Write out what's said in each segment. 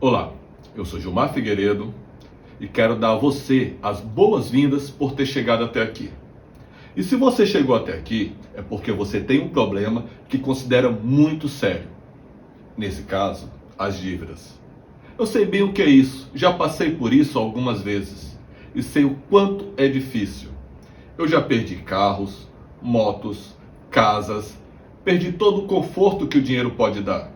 Olá, eu sou Gilmar Figueiredo e quero dar a você as boas-vindas por ter chegado até aqui. E se você chegou até aqui, é porque você tem um problema que considera muito sério. Nesse caso, as dívidas. Eu sei bem o que é isso, já passei por isso algumas vezes e sei o quanto é difícil. Eu já perdi carros, motos, casas, perdi todo o conforto que o dinheiro pode dar.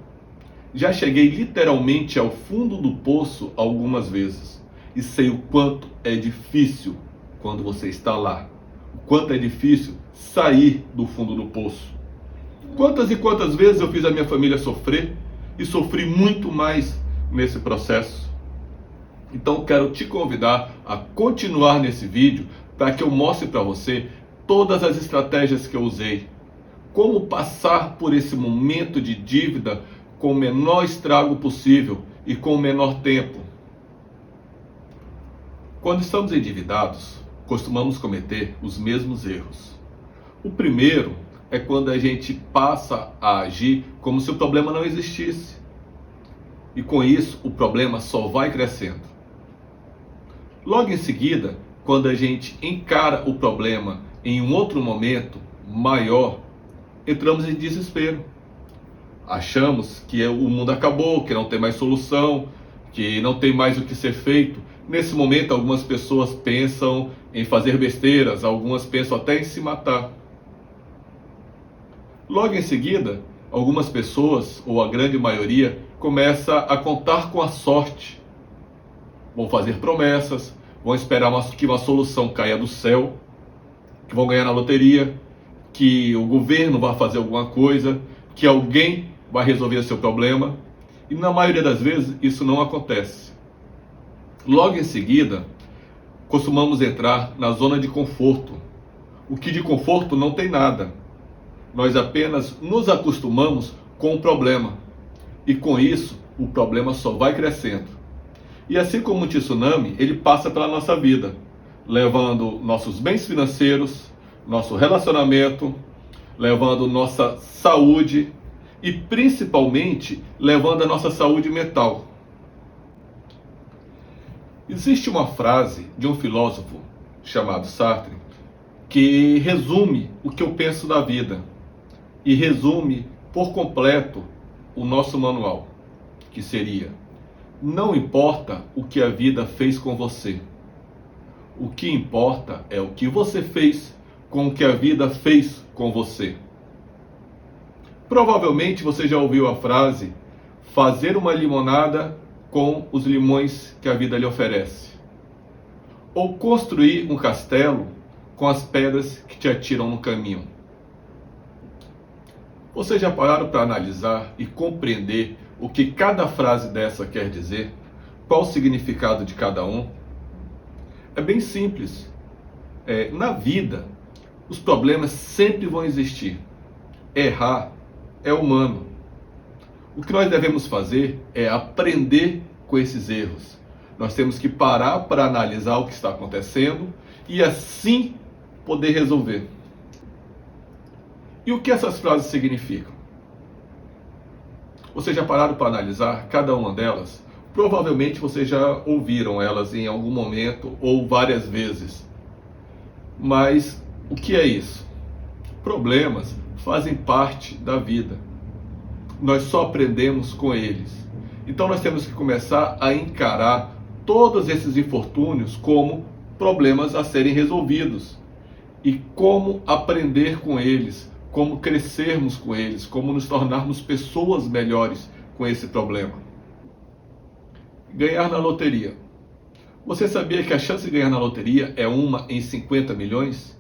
Já cheguei literalmente ao fundo do poço algumas vezes e sei o quanto é difícil quando você está lá. O quanto é difícil sair do fundo do poço. Quantas e quantas vezes eu fiz a minha família sofrer e sofri muito mais nesse processo. Então quero te convidar a continuar nesse vídeo para que eu mostre para você todas as estratégias que eu usei. Como passar por esse momento de dívida com o menor estrago possível e com o menor tempo. Quando estamos endividados, costumamos cometer os mesmos erros. O primeiro é quando a gente passa a agir como se o problema não existisse. E com isso, o problema só vai crescendo. Logo em seguida, quando a gente encara o problema em um outro momento maior, entramos em desespero. Achamos que o mundo acabou, que não tem mais solução, que não tem mais o que ser feito. Nesse momento, algumas pessoas pensam em fazer besteiras, algumas pensam até em se matar. Logo em seguida, algumas pessoas, ou a grande maioria, começa a contar com a sorte. Vão fazer promessas, vão esperar que uma solução caia do céu, que vão ganhar na loteria, que o governo vai fazer alguma coisa, que alguém vai resolver o seu problema, e na maioria das vezes isso não acontece. Logo em seguida, costumamos entrar na zona de conforto. O que de conforto não tem nada. Nós apenas nos acostumamos com o problema, e com isso o problema só vai crescendo. E assim como o tsunami, ele passa pela nossa vida, levando nossos bens financeiros, nosso relacionamento, levando nossa saúde, e principalmente levando a nossa saúde mental. Existe uma frase de um filósofo chamado Sartre que resume o que eu penso da vida e resume por completo o nosso manual, que seria: não importa o que a vida fez com você, o que importa é o que você fez com o que a vida fez com você. Provavelmente você já ouviu a frase: fazer uma limonada com os limões que a vida lhe oferece. Ou construir um castelo com as pedras que te atiram no caminho. Vocês já pararam para analisar e compreender o que cada frase dessa quer dizer? Qual o significado de cada um? É bem simples. Na vida, os problemas sempre vão existir. Errar é humano. O que nós devemos fazer é aprender com esses erros. Nós temos que parar para analisar o que está acontecendo e assim poder resolver. E o que essas frases significam? Vocês já pararam para analisar cada uma delas? Provavelmente vocês já ouviram elas em algum momento ou várias vezes. Mas o que é isso? Problemas fazem parte da vida. Nós só aprendemos com eles. Então nós temos que começar a encarar todos esses infortúnios como problemas a serem resolvidos. E como aprender com eles, como crescermos com eles, como nos tornarmos pessoas melhores com esse problema. Ganhar na loteria. Você sabia que a chance de ganhar na loteria é 1 em 50 milhões?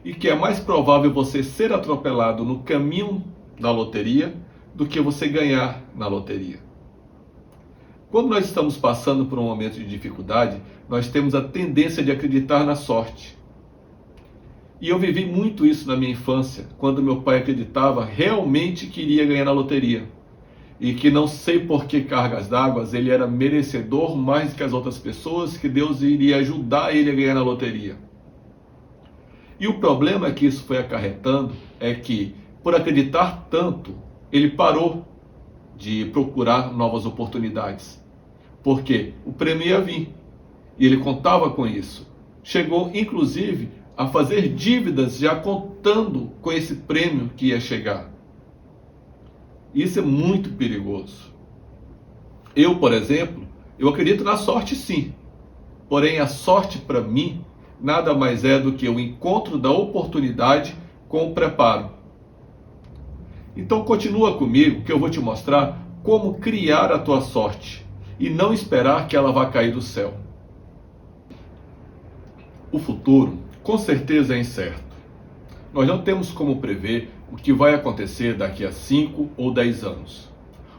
E que é mais provável você ser atropelado no caminho da loteria do que você ganhar na loteria. Quando nós estamos passando por um momento de dificuldade, nós temos a tendência de acreditar na sorte. E eu vivi muito isso na minha infância, quando meu pai acreditava realmente que iria ganhar na loteria. E que não sei por que cargas d'água, ele era merecedor mais que as outras pessoas, que Deus iria ajudar ele a ganhar na loteria. E o problema que isso foi acarretando é que, por acreditar tanto, ele parou de procurar novas oportunidades. porque o prêmio ia vir e ele contava com isso. Chegou, inclusive, a fazer dívidas já contando com esse prêmio que ia chegar. Isso é muito perigoso. Eu, por exemplo, eu acredito na sorte sim. Porém, a sorte para mim nada mais é do que o encontro da oportunidade com o preparo. Então continua comigo que eu vou te mostrar como criar a tua sorte e não esperar que ela vá cair do céu. O futuro com certeza é incerto. Nós não temos como prever o que vai acontecer daqui a 5 ou 10 anos.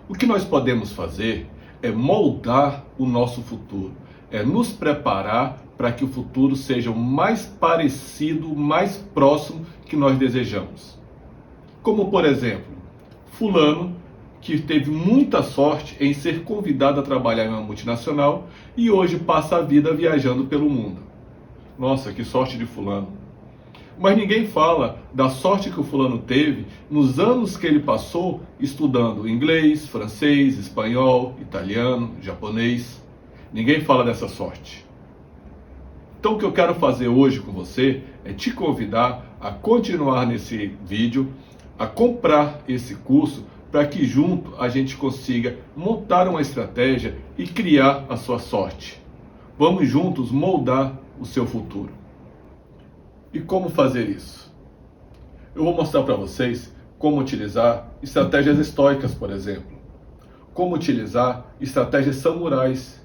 O que nós podemos fazer é moldar o nosso futuro, é nos preparar para que o futuro seja o mais parecido, mais próximo que nós desejamos. Como, por exemplo, fulano que teve muita sorte em ser convidado a trabalhar em uma multinacional e hoje passa a vida viajando pelo mundo. Nossa, que sorte de fulano. Mas ninguém fala da sorte que o fulano teve nos anos que ele passou estudando inglês, francês, espanhol, italiano, japonês. Ninguém fala dessa sorte. Então o que eu quero fazer hoje com você é te convidar a continuar nesse vídeo, a comprar esse curso, para que junto a gente consiga montar uma estratégia e criar a sua sorte. Vamos juntos moldar o seu futuro. E como fazer isso? Eu vou mostrar para vocês como utilizar estratégias estoicas, por exemplo. Como utilizar estratégias samurais.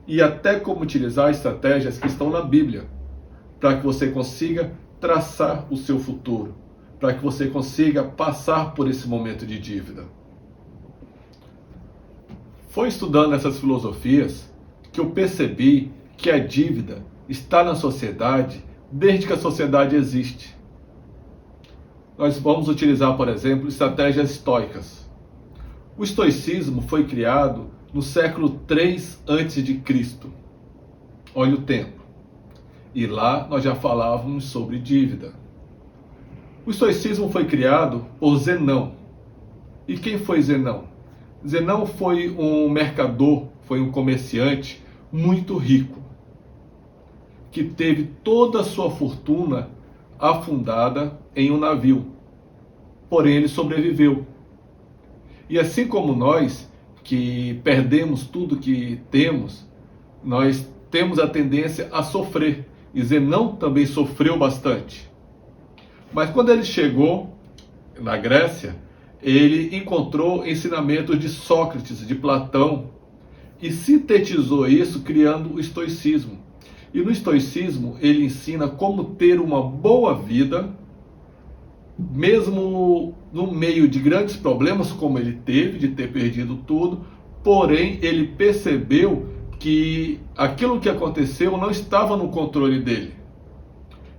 E até como utilizar estratégias que estão na Bíblia. Para que você consiga traçar o seu futuro. Para que você consiga passar por esse momento de dívida. Foi estudando essas filosofias que eu percebi que a dívida está na sociedade desde que a sociedade existe. Nós vamos utilizar, por exemplo, estratégias estoicas. O estoicismo foi criado no século 3 a.C. Olha o tempo. E lá nós já falávamos sobre dívida. O estoicismo foi criado por Zenão. E quem foi Zenão? Zenão foi um mercador, foi um comerciante muito rico, que teve toda a sua fortuna afundada em um navio. Porém, ele sobreviveu. E assim como nós, que perdemos tudo que temos, nós temos a tendência a sofrer. E Zenão também sofreu bastante. Mas quando ele chegou na Grécia, ele encontrou ensinamentos de Sócrates, de Platão, e sintetizou isso criando o estoicismo. E no estoicismo ele ensina como ter uma boa vida, mesmo no meio de grandes problemas como ele teve, de ter perdido tudo, porém ele percebeu que aquilo que aconteceu não estava no controle dele.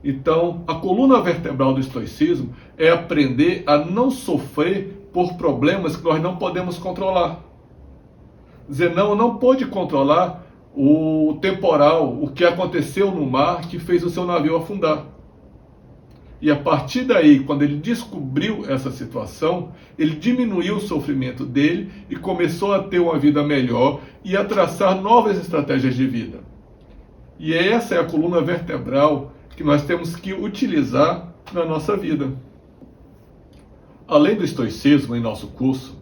Então, a coluna vertebral do estoicismo é aprender a não sofrer por problemas que nós não podemos controlar. Zenão não pôde controlar o temporal, o que aconteceu no mar que fez o seu navio afundar. E a partir daí, quando ele descobriu essa situação, ele diminuiu o sofrimento dele e começou a ter uma vida melhor e a traçar novas estratégias de vida. E essa é a coluna vertebral que nós temos que utilizar na nossa vida. Além do estoicismo em nosso curso,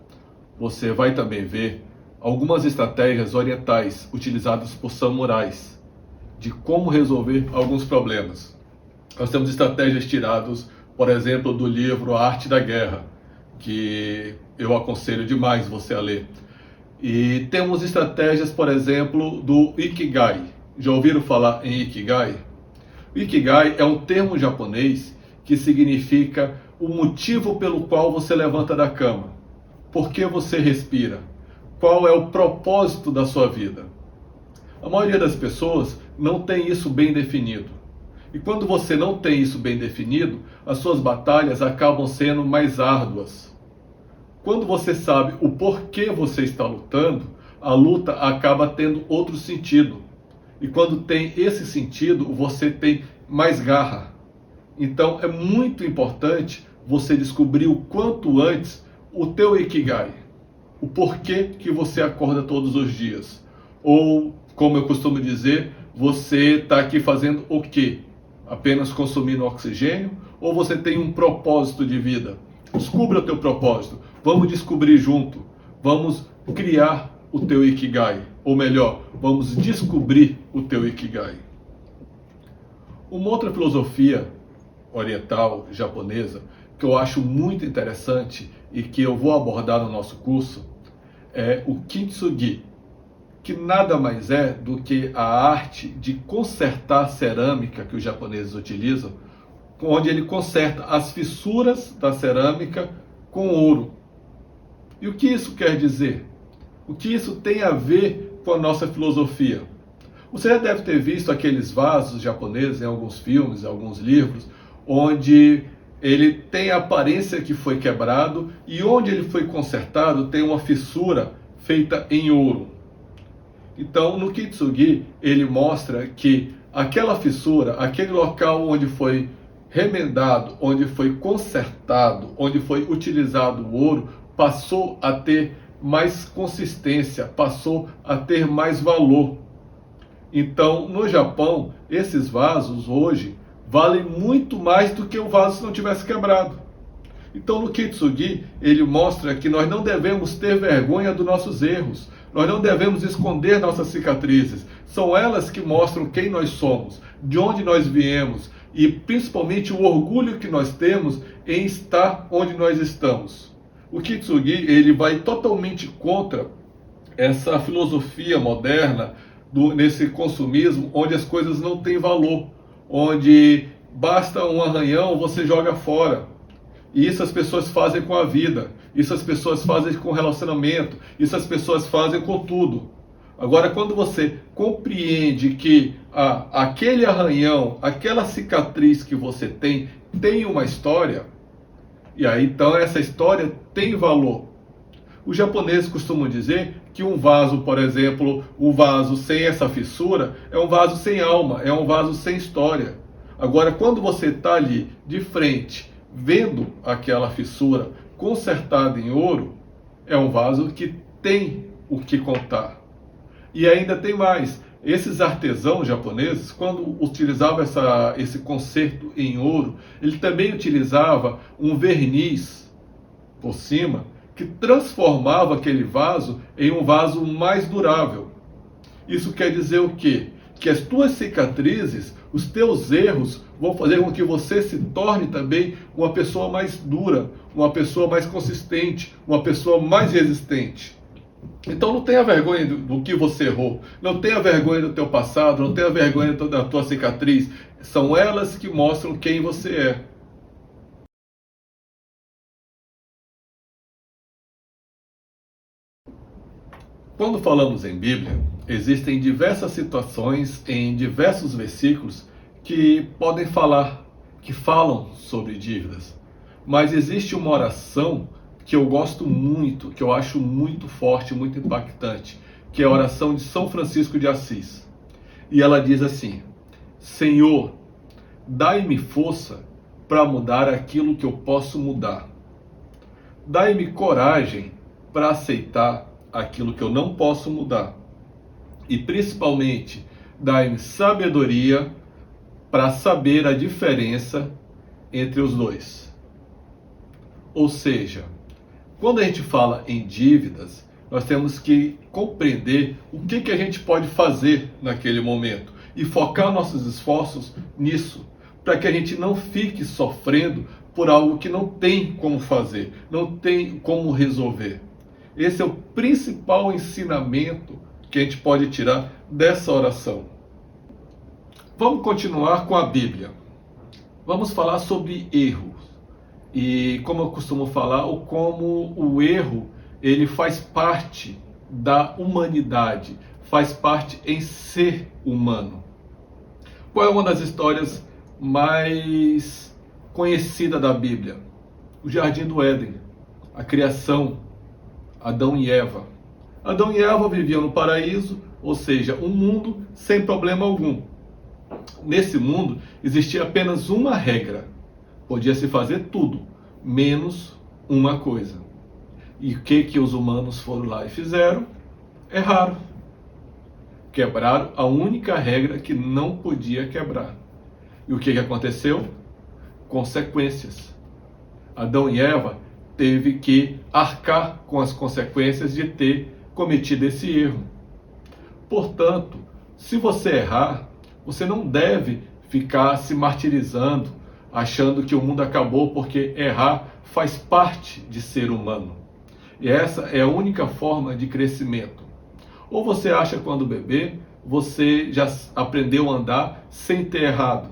você vai também ver algumas estratégias orientais utilizadas por samurais de como resolver alguns problemas. Nós temos estratégias tiradas, por exemplo, do livro A Arte da Guerra, que eu aconselho demais você a ler. E temos estratégias, por exemplo, do Ikigai. Já ouviram falar em Ikigai? O Ikigai é um termo japonês que significa o motivo pelo qual você levanta da cama. Por que você respira? Qual é o propósito da sua vida? A maioria das pessoas não tem isso bem definido. E quando você não tem isso bem definido, as suas batalhas acabam sendo mais árduas. Quando você sabe o porquê você está lutando, a luta acaba tendo outro sentido. E quando tem esse sentido, você tem mais garra. Então é muito importante você descobrir o quanto antes o teu Ikigai. O porquê que você acorda todos os dias. Ou, como eu costumo dizer, você está aqui fazendo o quê? Apenas consumindo oxigênio? Ou você tem um propósito de vida? Descubra o teu propósito. Vamos descobrir junto. Vamos criar o teu Ikigai. Ou melhor, vamos descobrir o teu Ikigai. Uma outra filosofia oriental, japonesa, que eu acho muito interessante e que eu vou abordar no nosso curso, é o Kintsugi, que nada mais é do que a arte de consertar cerâmica que os japoneses utilizam, onde ele conserta as fissuras da cerâmica com ouro. E o que isso quer dizer? O que isso tem a ver com a nossa filosofia? Você já deve ter visto aqueles vasos japoneses em alguns filmes, em alguns livros, onde ele tem a aparência que foi quebrado e onde ele foi consertado tem uma fissura feita em ouro. Então, no Kintsugi, ele mostra que aquela fissura, aquele local onde foi remendado, onde foi consertado, onde foi utilizado o ouro, passou a ter mais consistência, passou a ter mais valor. Então, no Japão, esses vasos hoje valem muito mais do que o vaso se não tivesse quebrado. Então, no Kintsugi, ele mostra que nós não devemos ter vergonha dos nossos erros. Nós não devemos esconder nossas cicatrizes. São elas que mostram quem nós somos, de onde nós viemos e principalmente o orgulho que nós temos em estar onde nós estamos. O Kintsugi, ele vai totalmente contra essa filosofia moderna nesse consumismo, onde as coisas não têm valor, onde basta um arranhão, você joga fora. E isso as pessoas fazem com a vida, isso as pessoas fazem com o relacionamento, isso as pessoas fazem com tudo. Agora, quando você compreende que aquele arranhão, aquela cicatriz que você tem uma história, e aí então essa história tem valor. Os japoneses costumam dizer que um vaso, por exemplo, um vaso sem essa fissura, é um vaso sem alma, é um vaso sem história. Agora, quando você está ali de frente, vendo aquela fissura consertada em ouro, é um vaso que tem o que contar. E ainda tem mais. Esses artesãos japoneses, quando utilizavam esse conserto em ouro, ele também utilizava um verniz por cima que transformava aquele vaso em um vaso mais durável. Isso quer dizer o quê? Que as tuas cicatrizes, os teus erros, vão fazer com que você se torne também uma pessoa mais dura, uma pessoa mais consistente, uma pessoa mais resistente. Então não tenha vergonha do que você errou, não tenha vergonha do teu passado, não tenha vergonha da tua cicatriz. São elas que mostram quem você é. Quando falamos em Bíblia, existem diversas situações em diversos versículos que podem falar, que falam sobre dívidas. Mas existe uma oração que eu gosto muito, que eu acho muito forte, muito impactante, que é a oração de São Francisco de Assis. E ela diz assim: Senhor, dai-me força para mudar aquilo que eu posso mudar. Dai-me coragem para aceitar aquilo que eu não posso mudar. E principalmente, dai-me sabedoria para saber a diferença entre os dois. Ou seja, quando a gente fala em dívidas, nós temos que compreender o que a gente pode fazer naquele momento e focar nossos esforços nisso, para que a gente não fique sofrendo por algo que não tem como fazer, não tem como resolver. Esse é o principal ensinamento que a gente pode tirar dessa oração. Vamos continuar com a Bíblia. Vamos falar sobre erros. E como eu costumo falar, como o erro ele faz parte da humanidade, faz parte em ser humano. Qual é uma das histórias mais conhecidas da Bíblia? O Jardim do Éden, a criação, Adão e Eva. Adão e Eva viviam no paraíso, ou seja, um mundo sem problema algum. Nesse mundo existia apenas uma regra: podia-se fazer tudo, menos uma coisa. E o que os humanos foram lá e fizeram? Erraram. Quebraram a única regra que não podia quebrar. E o que aconteceu? Consequências. Adão e Eva teve que arcar com as consequências de ter cometido esse erro. Portanto, se você errar, você não deve ficar se martirizando, achando que o mundo acabou, porque errar faz parte de ser humano. E essa é a única forma de crescimento. Ou você acha que quando bebê, você já aprendeu a andar sem ter errado.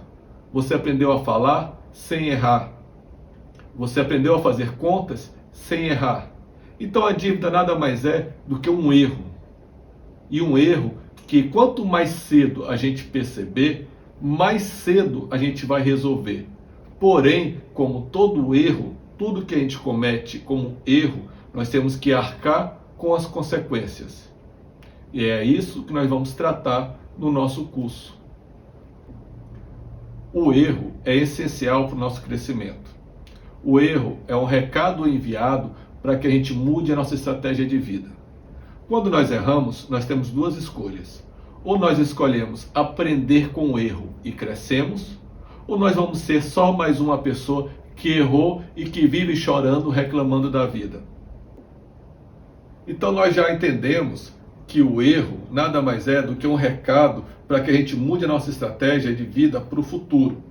Você aprendeu a falar sem errar. Você aprendeu a fazer contas sem errar. Então a dívida nada mais é do que um erro. E um erro que quanto mais cedo a gente perceber, mais cedo a gente vai resolver. Porém, como todo erro, tudo que a gente comete como erro, nós temos que arcar com as consequências. E é isso que nós vamos tratar no nosso curso. O erro é essencial para o nosso crescimento. O erro é um recado enviado para que a gente mude a nossa estratégia de vida. Quando nós erramos, nós temos duas escolhas. Ou nós escolhemos aprender com o erro e crescemos, ou nós vamos ser só mais uma pessoa que errou e que vive chorando, reclamando da vida. Então nós já entendemos que o erro nada mais é do que um recado para que a gente mude a nossa estratégia de vida para o futuro.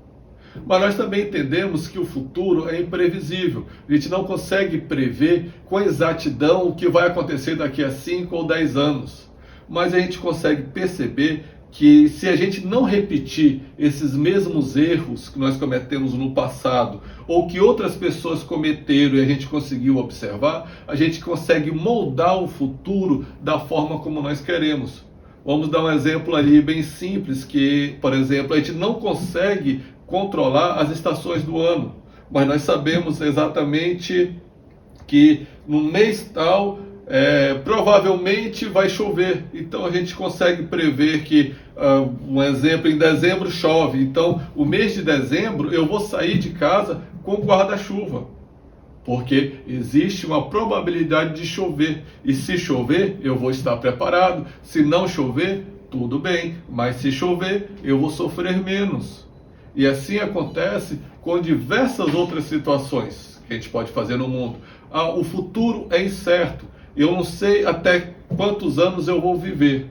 Mas nós também entendemos que o futuro é imprevisível. A gente não consegue prever com exatidão o que vai acontecer daqui a 5 ou 10 anos. Mas a gente consegue perceber que se a gente não repetir esses mesmos erros que nós cometemos no passado, ou que outras pessoas cometeram e a gente conseguiu observar, a gente consegue moldar o futuro da forma como nós queremos. Vamos dar um exemplo ali bem simples, que, por exemplo, a gente não consegue controlar as estações do ano, mas nós sabemos exatamente que no mês tal provavelmente vai chover. Então a gente consegue prever que, um exemplo, em dezembro chove. Então o mês de dezembro eu vou sair de casa com guarda-chuva, porque existe uma probabilidade de chover. E se chover, eu vou estar preparado. Se não chover, tudo bem. Mas se chover, eu vou sofrer menos. E assim acontece com diversas outras situações que a gente pode fazer no mundo. O futuro é incerto. Eu não sei até quantos anos eu vou viver.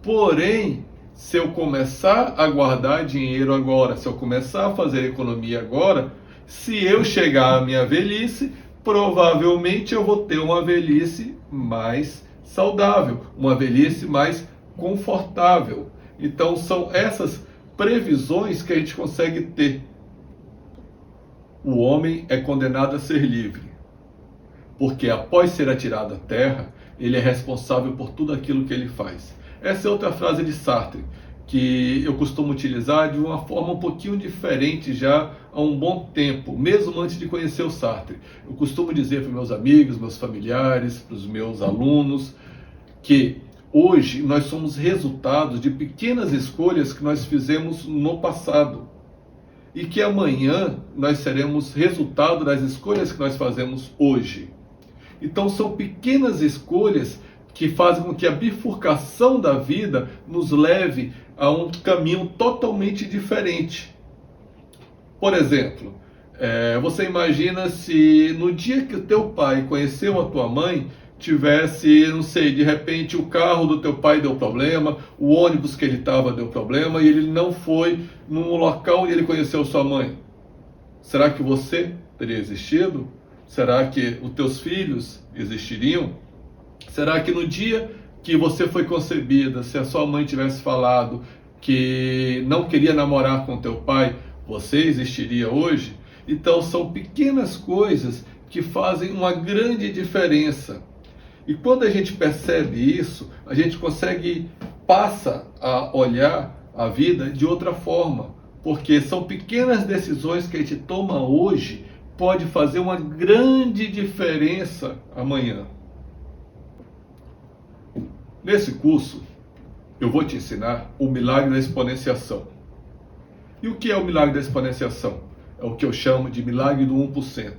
Porém, se eu começar a guardar dinheiro agora, se eu começar a fazer economia agora, se eu chegar à minha velhice, provavelmente eu vou ter uma velhice mais saudável, uma velhice mais confortável. Então são essas previsões que a gente consegue ter. O homem é condenado a ser livre, porque após ser atirado à terra, ele é responsável por tudo aquilo que ele faz. Essa é outra frase de Sartre, que eu costumo utilizar de uma forma um pouquinho diferente já há um bom tempo, mesmo antes de conhecer o Sartre. Eu costumo dizer para os meus amigos, meus familiares, para os meus alunos, que hoje nós somos resultados de pequenas escolhas que nós fizemos no passado. E que amanhã nós seremos resultado das escolhas que nós fazemos hoje. Então são pequenas escolhas que fazem com que a bifurcação da vida nos leve a um caminho totalmente diferente. Por exemplo, você imagina se no dia que o teu pai conheceu a tua mãe, tivesse, não sei, de repente o carro do teu pai deu problema, o ônibus que ele estava deu problema e ele não foi no local onde ele conheceu sua mãe. Será que você teria existido? Será que os teus filhos existiriam? Será que no dia que você foi concebida, se a sua mãe tivesse falado que não queria namorar com teu pai, você existiria hoje? Então são pequenas coisas que fazem uma grande diferença. E quando a gente percebe isso, a gente passa a olhar a vida de outra forma, porque são pequenas decisões que a gente toma hoje, pode fazer uma grande diferença amanhã. Nesse curso, eu vou te ensinar o milagre da exponenciação. E o que é o milagre da exponenciação? É o que eu chamo de milagre do 1%.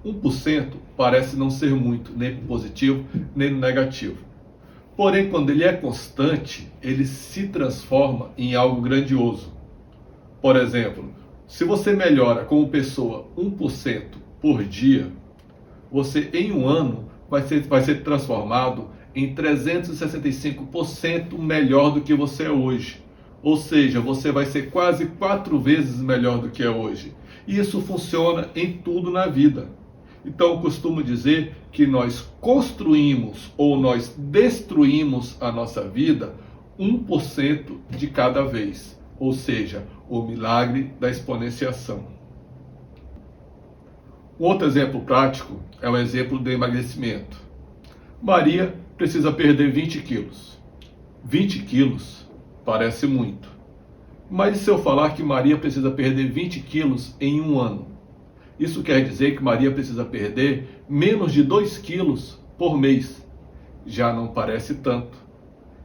1% parece não ser muito, nem no positivo, nem no negativo. Porém, quando ele é constante, ele se transforma em algo grandioso. Por exemplo, se você melhora como pessoa 1% por dia, você em um ano vai ser transformado em 365% melhor do que você é hoje. Ou seja, você vai ser quase 4 vezes melhor do que é hoje. E isso funciona em tudo na vida. Então eu costumo dizer que nós construímos ou nós destruímos a nossa vida 1% de cada vez. Ou seja, o milagre da exponenciação. Outro exemplo prático é o exemplo do emagrecimento. Maria precisa perder 20 quilos. 20 quilos parece muito. Mas e se eu falar que Maria precisa perder 20 quilos em um ano? Isso quer dizer que Maria precisa perder menos de 2 quilos por mês. Já não parece tanto.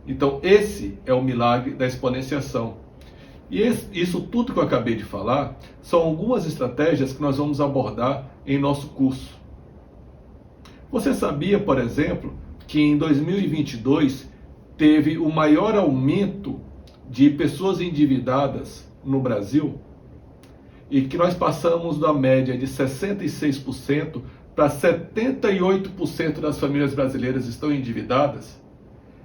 Então esse é o milagre da exponenciação. E isso tudo que eu acabei de falar são algumas estratégias que nós vamos abordar em nosso curso. Você sabia, por exemplo, que em 2022 teve o maior aumento de pessoas endividadas no Brasil? E que nós passamos da média de 66% para 78% das famílias brasileiras estão endividadas?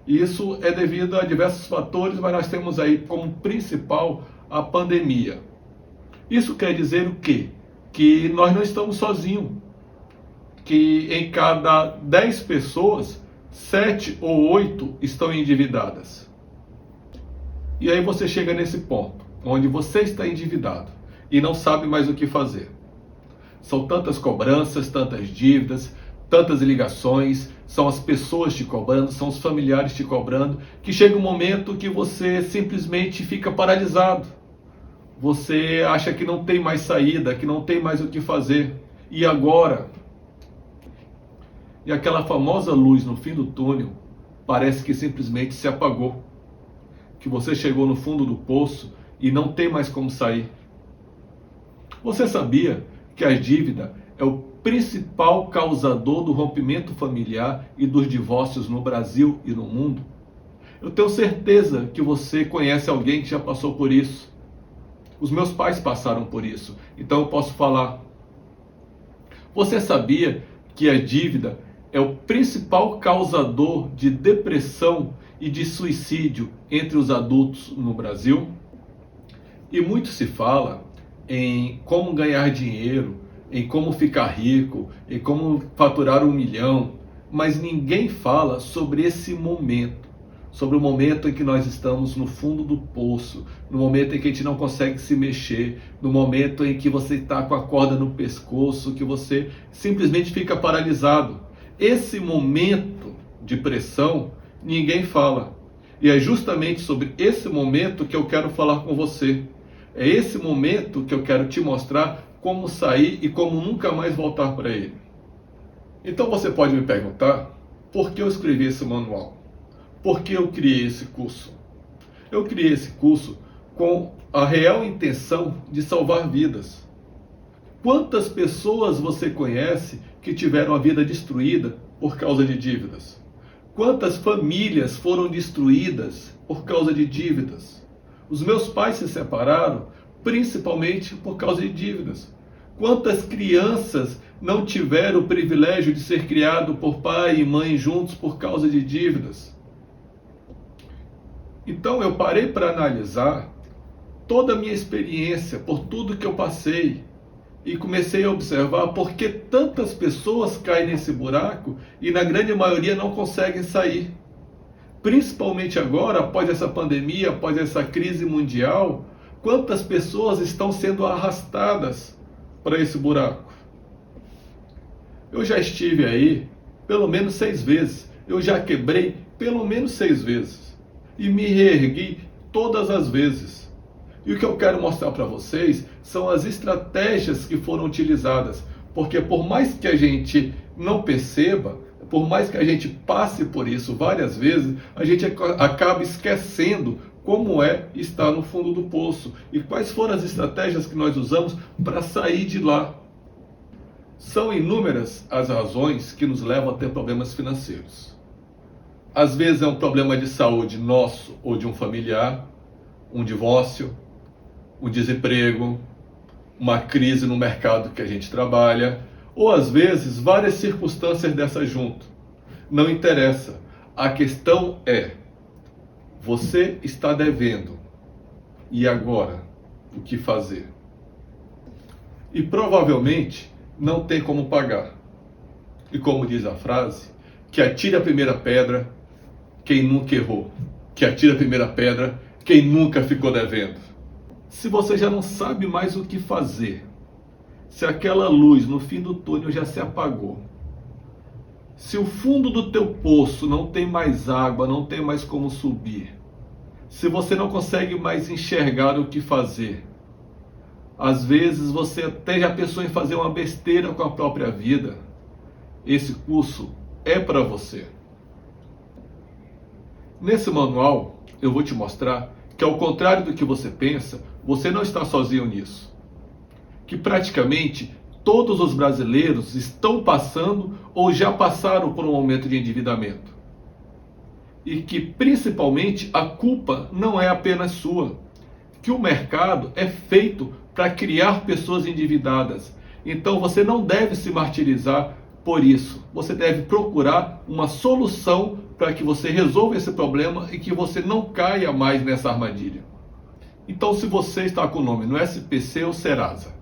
E isso é devido a diversos fatores, mas nós temos aí como principal a pandemia. Isso quer dizer o quê? Que nós não estamos sozinhos. Que em cada 10 pessoas, 7 ou 8 estão endividadas. E aí você chega nesse ponto, onde você está endividado e não sabe mais o que fazer. São tantas cobranças, tantas dívidas, tantas ligações, são as pessoas te cobrando, são os familiares te cobrando, que chega um momento que você simplesmente fica paralisado. Você acha que não tem mais saída, que não tem mais o que fazer. E agora? E aquela famosa luz no fim do túnel parece que simplesmente se apagou. Que você chegou no fundo do poço e não tem mais como sair. Você sabia que a dívida é o principal causador do rompimento familiar e dos divórcios no Brasil e no mundo? Eu tenho certeza que você conhece alguém que já passou por isso. Os meus pais passaram por isso, então eu posso falar. Você sabia que a dívida é o principal causador de depressão e de suicídio entre os adultos no Brasil? E muito se fala em como ganhar dinheiro, em como ficar rico, em como faturar 1 milhão, mas ninguém fala sobre esse momento, sobre o momento em que nós estamos no fundo do poço, no momento em que a gente não consegue se mexer, no momento em que você está com a corda no pescoço, que você simplesmente fica paralisado. Esse momento de pressão, ninguém fala. E é justamente sobre esse momento que eu quero falar com você. É esse momento que eu quero te mostrar como sair e como nunca mais voltar para ele. Então você pode me perguntar, por que eu escrevi esse manual? Por que eu criei esse curso? Eu criei esse curso com a real intenção de salvar vidas. Quantas pessoas você conhece que tiveram a vida destruída por causa de dívidas? Quantas famílias foram destruídas por causa de dívidas? Os meus pais se separaram principalmente por causa de dívidas. Quantas crianças não tiveram o privilégio de ser criado por pai e mãe juntos por causa de dívidas? Então eu parei para analisar toda a minha experiência, por tudo que eu passei, e comecei a observar por que tantas pessoas caem nesse buraco e na grande maioria não conseguem sair. Principalmente agora, após essa pandemia, após essa crise mundial, quantas pessoas estão sendo arrastadas para esse buraco? Eu já estive aí pelo menos 6 vezes. Eu já quebrei pelo menos 6 vezes. E me reergui todas as vezes. E o que eu quero mostrar para vocês são as estratégias que foram utilizadas. Porque por mais que a gente não perceba, por mais que a gente passe por isso várias vezes, a gente acaba esquecendo como é estar no fundo do poço e quais foram as estratégias que nós usamos para sair de lá. São inúmeras as razões que nos levam a ter problemas financeiros. Às vezes é um problema de saúde nosso ou de um familiar, um divórcio, um desemprego, uma crise no mercado que a gente trabalha, ou às vezes várias circunstâncias dessas junto. Não interessa. A questão é, você está devendo. E agora? O que fazer? E provavelmente não tem como pagar. E como diz a frase, que atire a primeira pedra quem nunca errou. Que atire a primeira pedra quem nunca ficou devendo. Se você já não sabe mais o que fazer, se aquela luz no fim do túnel já se apagou, se o fundo do teu poço não tem mais água, não tem mais como subir, se você não consegue mais enxergar o que fazer, às vezes você até já pensou em fazer uma besteira com a própria vida, esse curso é para você. Nesse manual eu vou te mostrar que, ao contrário do que você pensa, você não está sozinho nisso. Que praticamente todos os brasileiros estão passando ou já passaram por um momento de endividamento. E que principalmente a culpa não é apenas sua. Que o mercado é feito para criar pessoas endividadas. Então você não deve se martirizar por isso. Você deve procurar uma solução para que você resolva esse problema e que você não caia mais nessa armadilha. Então, se você está com o nome no SPC ou Serasa,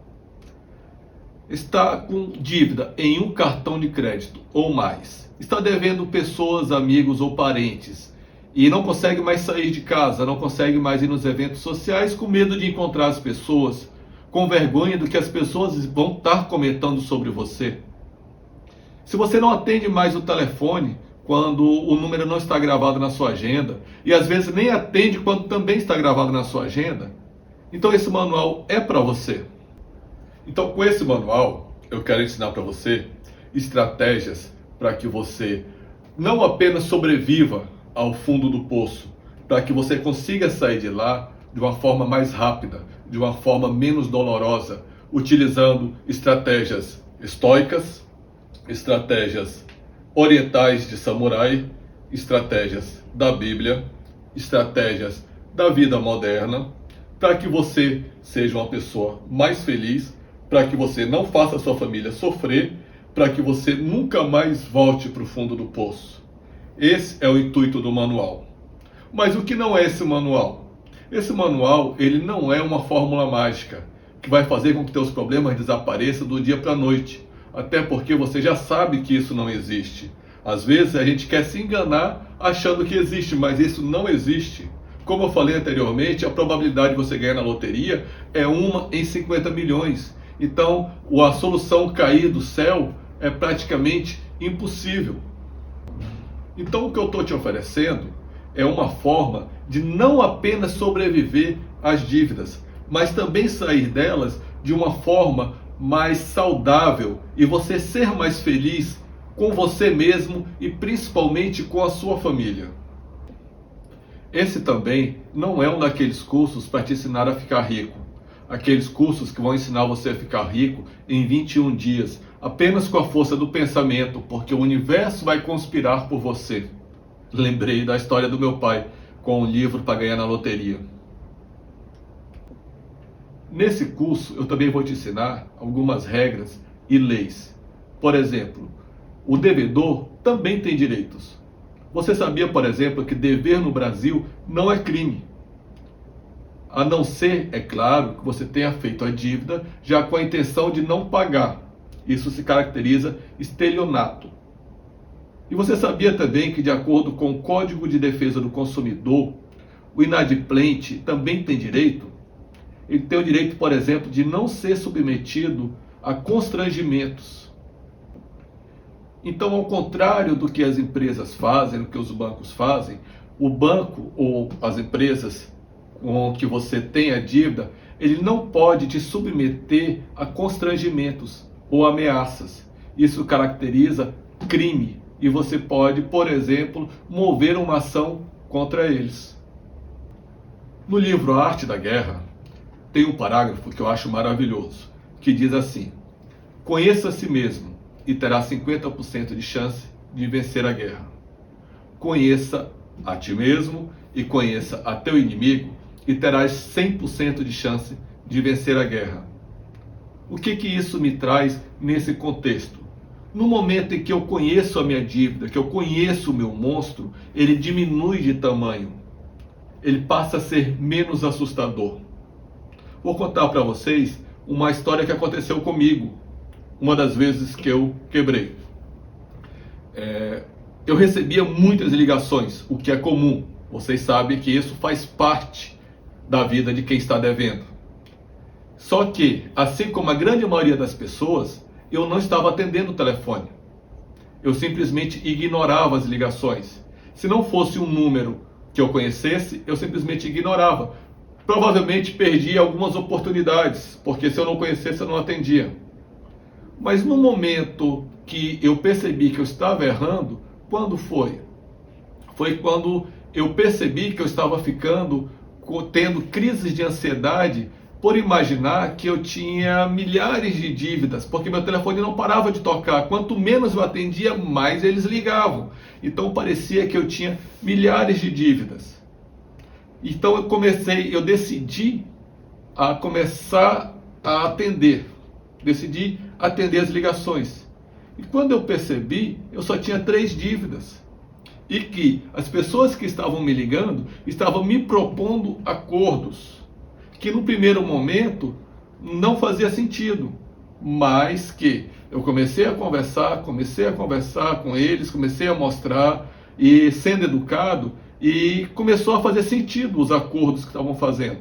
está com dívida em um cartão de crédito ou mais, está devendo pessoas, amigos ou parentes, e não consegue mais sair de casa, não consegue mais ir nos eventos sociais com medo de encontrar as pessoas, com vergonha do que as pessoas vão estar comentando sobre você. Se você não atende mais o telefone quando o número não está gravado na sua agenda, e às vezes nem atende quando também está gravado na sua agenda, então esse manual é para você. Então, com esse manual, eu quero ensinar para você estratégias para que você não apenas sobreviva ao fundo do poço, para que você consiga sair de lá de uma forma mais rápida, de uma forma menos dolorosa, utilizando estratégias estoicas, estratégias orientais de samurai, estratégias da Bíblia, estratégias da vida moderna, para que você seja uma pessoa mais feliz, para que você não faça a sua família sofrer, para que você nunca mais volte para o fundo do poço. Esse é o intuito do manual. Mas o que não é esse manual? Esse manual, ele não é uma fórmula mágica que vai fazer com que teus problemas desapareçam do dia para a noite. Até porque você já sabe que isso não existe. Às vezes a gente quer se enganar achando que existe, mas isso não existe. Como eu falei anteriormente, a probabilidade de você ganhar na loteria é 1 em 50 milhões. Então, a solução cair do céu é praticamente impossível. Então, o que eu estou te oferecendo é uma forma de não apenas sobreviver às dívidas, mas também sair delas de uma forma mais saudável e você ser mais feliz com você mesmo e principalmente com a sua família. Esse também não é um daqueles cursos para te ensinar a ficar rico. Aqueles cursos que vão ensinar você a ficar rico em 21 dias, apenas com a força do pensamento, porque o universo vai conspirar por você. Lembrei da história do meu pai com um livro para ganhar na loteria. Nesse curso, eu também vou te ensinar algumas regras e leis. Por exemplo, o devedor também tem direitos. Você sabia, por exemplo, que dever no Brasil não é crime? A não ser, é claro, que você tenha feito a dívida já com a intenção de não pagar. Isso se caracteriza estelionato. E você sabia também que, de acordo com o Código de Defesa do Consumidor, o inadimplente também tem direito? Ele tem o direito, por exemplo, de não ser submetido a constrangimentos. Então, ao contrário do que as empresas fazem, do que os bancos fazem, o banco ou as empresas com que você tem a dívida, ele não pode te submeter a constrangimentos ou ameaças. Isso caracteriza crime e você pode, por exemplo, mover uma ação contra eles. No livro A Arte da Guerra, tem um parágrafo que eu acho maravilhoso, que diz assim: conheça a si mesmo e terá 50% de chance de vencer a guerra. conheça a ti mesmo e conheça a teu inimigo e terás 100% de chance de vencer a guerra. O que isso me traz nesse contexto? No momento em que eu conheço a minha dívida, que eu conheço o meu monstro, ele diminui de tamanho. Ele passa a ser menos assustador. Vou contar para vocês uma história que aconteceu comigo, uma das vezes que eu quebrei. Eu recebia muitas ligações, o que é comum. Vocês sabem que isso faz parte da vida de quem está devendo. Só que, assim como a grande maioria das pessoas, eu não estava atendendo o telefone. Eu simplesmente ignorava as ligações. Se não fosse um número que eu conhecesse, eu simplesmente ignorava. Provavelmente perdia algumas oportunidades, porque se eu não conhecesse, eu não atendia. Mas no momento que eu percebi que eu estava errando, quando foi? Foi quando eu percebi que eu estava tendo crises de ansiedade por imaginar que eu tinha milhares de dívidas, porque meu telefone não parava de tocar. Quanto menos eu atendia, mais eles ligavam. Então parecia que eu tinha milhares de dívidas. Então eu decidi a começar a atender. Decidi atender as ligações. E quando eu percebi, eu só tinha 3 dívidas. E que as pessoas que estavam me ligando estavam me propondo acordos que no primeiro momento não fazia sentido, mas que eu comecei a conversar com eles, comecei a mostrar e sendo educado, e começou a fazer sentido os acordos que estavam fazendo.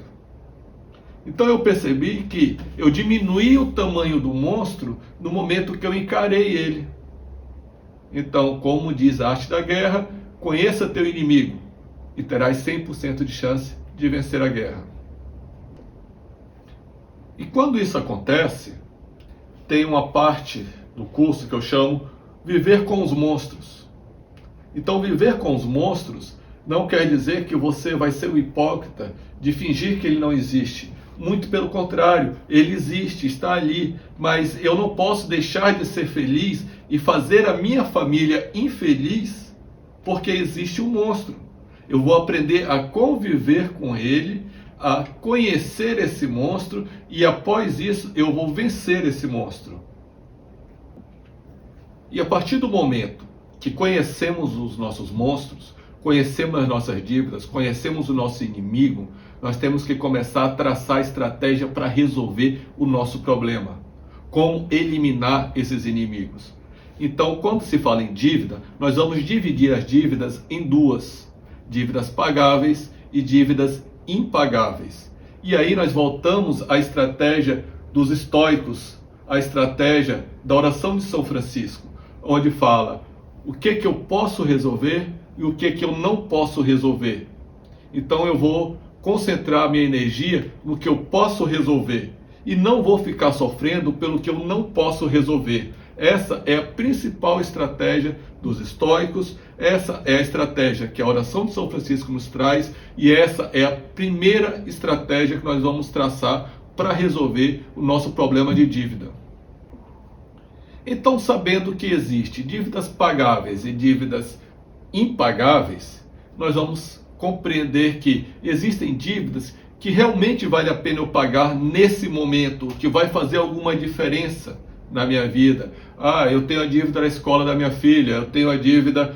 Então eu percebi que eu diminuí o tamanho do monstro no momento que eu encarei ele. Então, como diz a arte da guerra, conheça teu inimigo e terás 100% de chance de vencer a guerra. E quando isso acontece, tem uma parte do curso que eu chamo Viver com os Monstros. Então, viver com os monstros não quer dizer que você vai ser o hipócrita de fingir que ele não existe. Muito pelo contrário, ele existe, está ali, mas eu não posso deixar de ser feliz e fazer a minha família infeliz porque existe um monstro. Eu vou aprender a conviver com ele, a conhecer esse monstro e após isso eu vou vencer esse monstro. E a partir do momento que conhecemos os nossos monstros, conhecemos as nossas dívidas, conhecemos o nosso inimigo, nós temos que começar a traçar estratégia para resolver o nosso problema. Como eliminar esses inimigos. Então, quando se fala em dívida, nós vamos dividir as dívidas em 2. Dívidas pagáveis e dívidas impagáveis. E aí nós voltamos à estratégia dos estoicos, à estratégia da oração de São Francisco, onde fala o que eu posso resolver e o que eu não posso resolver. Então eu vou concentrar minha energia no que eu posso resolver e não vou ficar sofrendo pelo que eu não posso resolver. Essa é a principal estratégia dos estoicos, essa é a estratégia que a oração de São Francisco nos traz e essa é a primeira estratégia que nós vamos traçar para resolver o nosso problema de dívida. Então, sabendo que existe dívidas pagáveis e dívidas impagáveis, nós vamos compreender que existem dívidas que realmente vale a pena eu pagar nesse momento, que vai fazer alguma diferença na minha vida. Eu tenho a dívida da escola da minha filha, eu tenho a dívida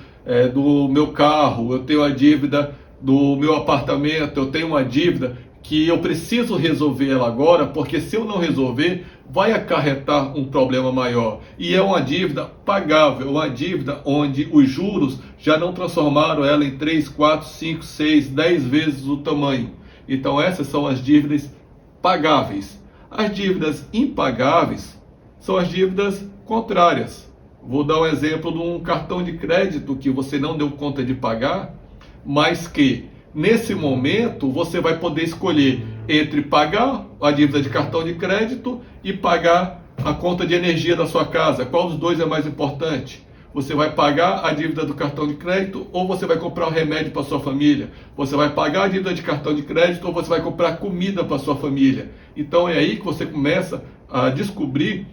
do meu carro, eu tenho a dívida do meu apartamento, eu tenho uma dívida que eu preciso resolver ela agora, porque se eu não resolver, vai acarretar um problema maior. E é uma dívida pagável, uma dívida onde os juros já não transformaram ela em 3, 4, 5, 6, 10 vezes o tamanho. Então essas são as dívidas pagáveis. As dívidas impagáveis são as dívidas contrárias. Vou dar um exemplo de um cartão de crédito que você não deu conta de pagar, mas que nesse momento você vai poder escolher entre pagar a dívida de cartão de crédito e pagar a conta de energia da sua casa. Qual dos dois é mais importante? Você vai pagar a dívida do cartão de crédito ou você vai comprar um remédio para sua família? Você vai pagar a dívida de cartão de crédito ou você vai comprar comida para sua família? Então é aí que você começa a descobrir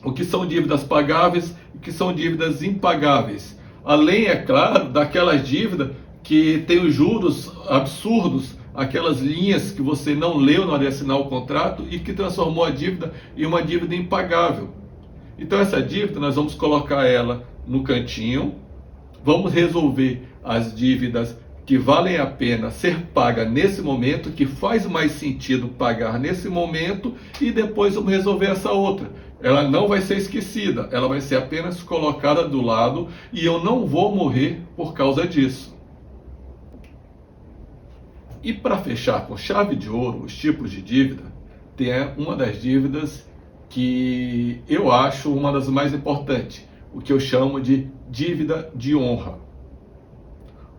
o que são dívidas pagáveis e o que são dívidas impagáveis. Além, é claro, daquelas dívidas que tem os juros absurdos, aquelas linhas que você não leu na hora de assinar o contrato e que transformou a dívida em uma dívida impagável. Então essa dívida nós vamos colocar ela no cantinho, vamos resolver as dívidas que valem a pena ser paga nesse momento, que faz mais sentido pagar nesse momento, e depois vamos resolver essa outra. Ela não vai ser esquecida, ela vai ser apenas colocada do lado e eu não vou morrer por causa disso. E para fechar com chave de ouro os tipos de dívida, tem uma das dívidas que eu acho uma das mais importantes, o que eu chamo de dívida de honra.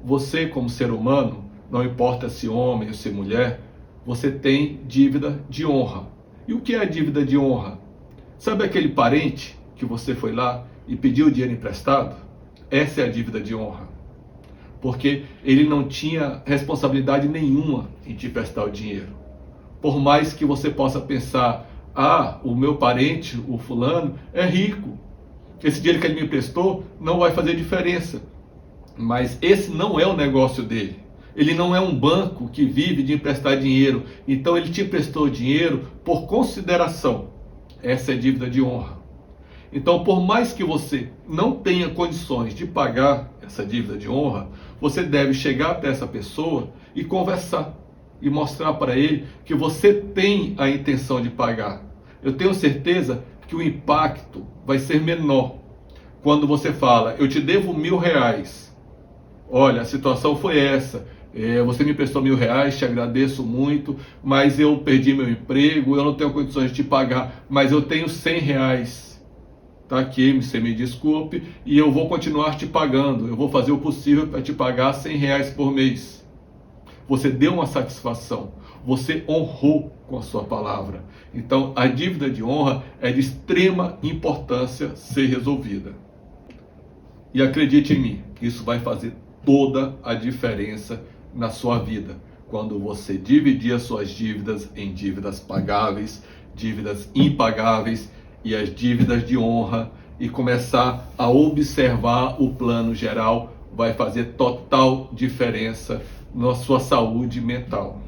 Você, como ser humano, não importa se homem ou se mulher, você tem dívida de honra. E o que é a dívida de honra? Sabe aquele parente que você foi lá e pediu dinheiro emprestado? Essa é a dívida de honra. Porque ele não tinha responsabilidade nenhuma em te prestar o dinheiro. Por mais que você possa pensar, o meu parente, o fulano, é rico. Esse dinheiro que ele me emprestou não vai fazer diferença. Mas esse não é o negócio dele. Ele não é um banco que vive de emprestar dinheiro. Então ele te emprestou dinheiro por consideração. Essa é dívida de honra. Então, por mais que você não tenha condições de pagar essa dívida de honra, você deve chegar até essa pessoa e conversar. E mostrar para ele que você tem a intenção de pagar. Eu tenho certeza que o impacto vai ser menor quando você fala, eu te devo R$1.000. Olha, a situação foi essa, você me emprestou R$1.000, te agradeço muito, mas eu perdi meu emprego, eu não tenho condições de te pagar, mas eu tenho R$100. Tá aqui, você me desculpe, e eu vou continuar te pagando, eu vou fazer o possível para te pagar R$100 por mês. Você deu uma satisfação, você honrou com a sua palavra. Então, a dívida de honra é de extrema importância ser resolvida. E acredite em mim, isso vai fazer toda a diferença na sua vida. Quando você dividir as suas dívidas em dívidas pagáveis, dívidas impagáveis e as dívidas de honra e começar a observar o plano geral, vai fazer total diferença na sua saúde mental.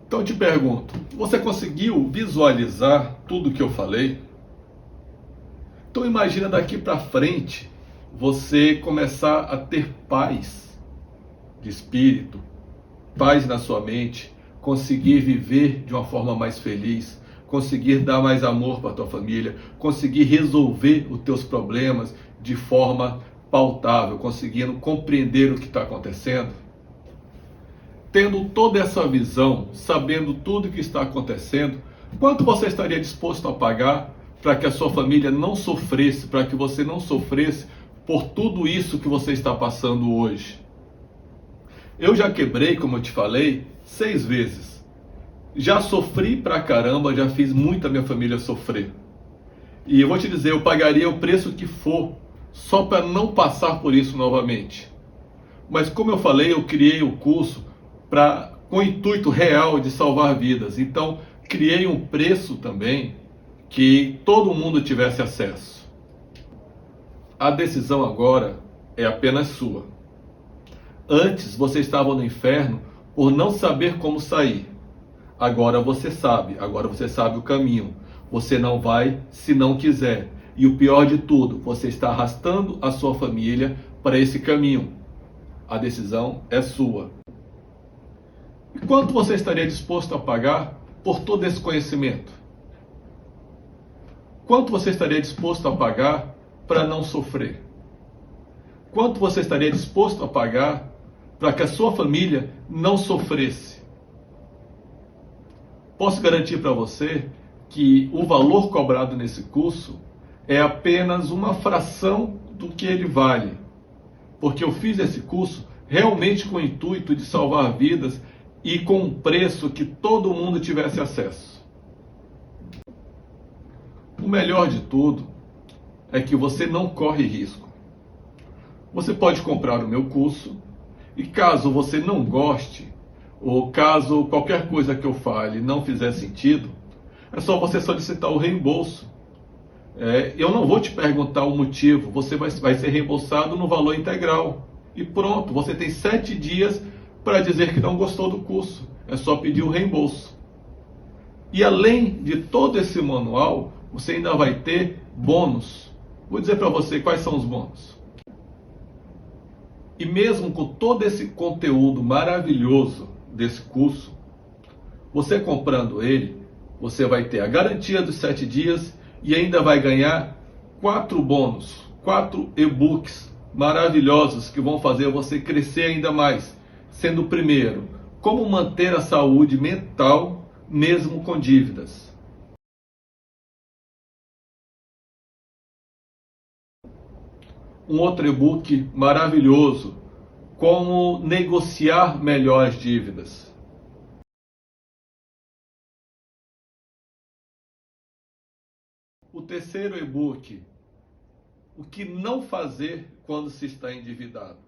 Então eu te pergunto, você conseguiu visualizar tudo que eu falei? Então imagina daqui para frente você começar a ter paz de espírito, paz na sua mente, conseguir viver de uma forma mais feliz, conseguir dar mais amor para a tua família, conseguir resolver os teus problemas de forma pautável, conseguindo compreender o que está acontecendo. Tendo toda essa visão, sabendo tudo o que está acontecendo, quanto você estaria disposto a pagar para que a sua família não sofresse, para que você não sofresse por tudo isso que você está passando hoje? Eu já quebrei, como eu te falei, 6 vezes. Já sofri pra caramba, já fiz muita minha família sofrer. E eu vou te dizer, eu pagaria o preço que for, só para não passar por isso novamente. Mas como eu falei, eu criei o curso com o intuito real de salvar vidas. Então, criei um preço também que todo mundo tivesse acesso. A decisão agora é apenas sua. Antes você estava no inferno por não saber como sair. Agora você sabe o caminho. Você não vai se não quiser. E o pior de tudo, você está arrastando a sua família para esse caminho. A decisão é sua. E quanto você estaria disposto a pagar por todo esse conhecimento? Quanto você estaria disposto a pagar para não sofrer? Quanto você estaria disposto a pagar para que a sua família não sofresse? Posso garantir para você que o valor cobrado nesse curso é apenas uma fração do que ele vale. Porque eu fiz esse curso realmente com o intuito de salvar vidas e com um preço que todo mundo tivesse acesso. O melhor de tudo é que você não corre risco. Você pode comprar o meu curso e caso você não goste, ou caso qualquer coisa que eu fale não fizer sentido, é só você solicitar o reembolso. Eu não vou te perguntar o motivo, você vai ser reembolsado no valor integral. E pronto, você tem 7 dias para dizer que não gostou do curso. É só pedir o reembolso. E além de todo esse manual, você ainda vai ter bônus. Vou dizer para você quais são os bônus. E mesmo com todo esse conteúdo maravilhoso desse curso, você comprando ele, você vai ter a garantia dos 7 dias e ainda vai ganhar 4 bônus, 4 e-books maravilhosos que vão fazer você crescer ainda mais. Sendo o primeiro, como manter a saúde mental mesmo com dívidas. Um outro e-book maravilhoso, como negociar melhor as dívidas. O terceiro e-book, o que não fazer quando se está endividado.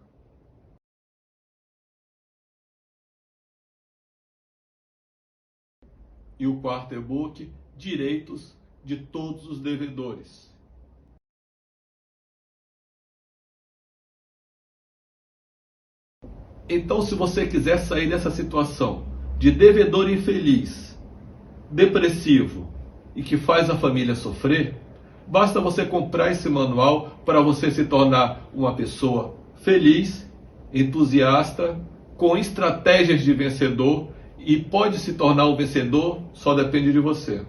E o quarto e-book, direitos de todos os devedores. Então, se você quiser sair dessa situação de devedor infeliz, depressivo e que faz a família sofrer, basta você comprar esse manual para você se tornar uma pessoa feliz, entusiasta, com estratégias de vencedor, e pode se tornar um vencedor, só depende de você.